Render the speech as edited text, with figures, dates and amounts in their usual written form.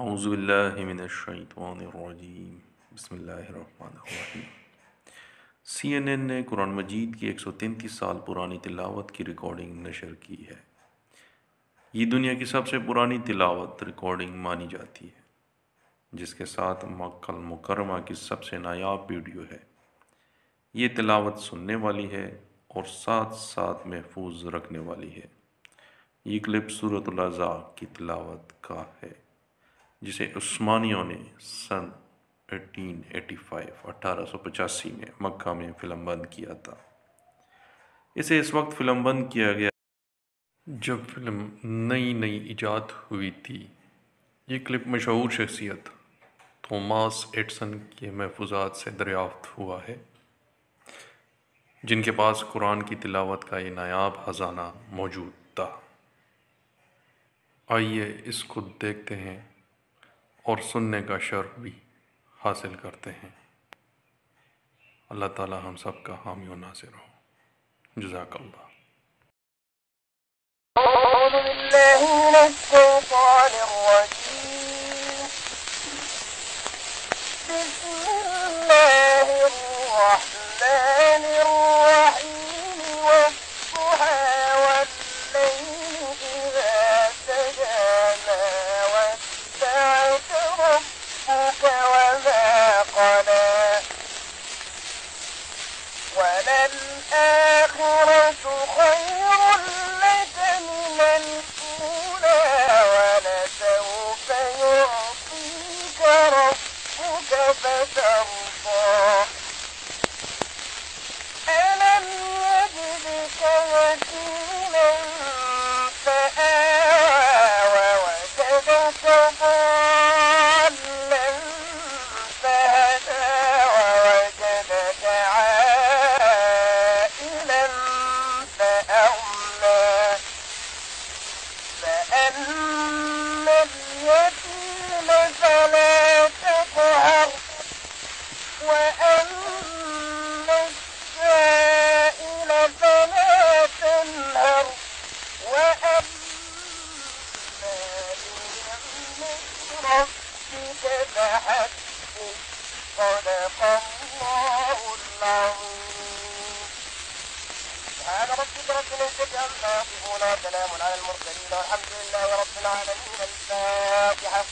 औज़ुबिल्लाहिमिनश्शैतानिर्रजीम बिस्मिल्लाहिर्रहमानिर्रहीम। CNN ने कुरान मजीद की 133 साल पुरानी तिलावत की रिकॉर्डिंग नशर की है। ये दुनिया की सबसे पुरानी तिलावत रिकॉर्डिंग मानी जाती है, जिसके साथ मक्का मुकर्रमा की सबसे नायाब वीडियो है। ये तिलावत सुनने वाली है और साथ साथ महफूज रखने वाली है। ये क्लिप सूरतुल अज़ाब की तिलावत का है, जिसे उस्मानियों ने सन 1885 में मक्का में फिल्मबंद किया था। इसे इस वक्त फिल्मबंद किया गया जब फिल्म नई नई इजाद हुई थी। ये क्लिप मशहूर शख्सियत थॉमस एडिसन के महफूजात से दरियाफ्त हुआ है, जिनके पास कुरान की तिलावत का ये नायाब खजाना मौजूद था। आइए इसको देखते हैं और सुनने का शर्फ भी हासिल करते हैं। अल्लाह ताला हम सब का हामी व नासिर हो। जज़ाकल्लाह। وللآخرة خير لك من الأولى ولسوف يعطيك ربك فترضى ألم يجدك يتيما فآوى ووجدك ضالا فهدى ووجدك عائلا فأغنى فأما اليتيم فلا تقهر وأما السائل فلا تنهر وأما بنعمة ربك فحدث. صدق الله العظيم. سبحان ربك رب العزة عما يصفون وسلام على المرسلين والحمد لله رب العالمين. الفاتحة.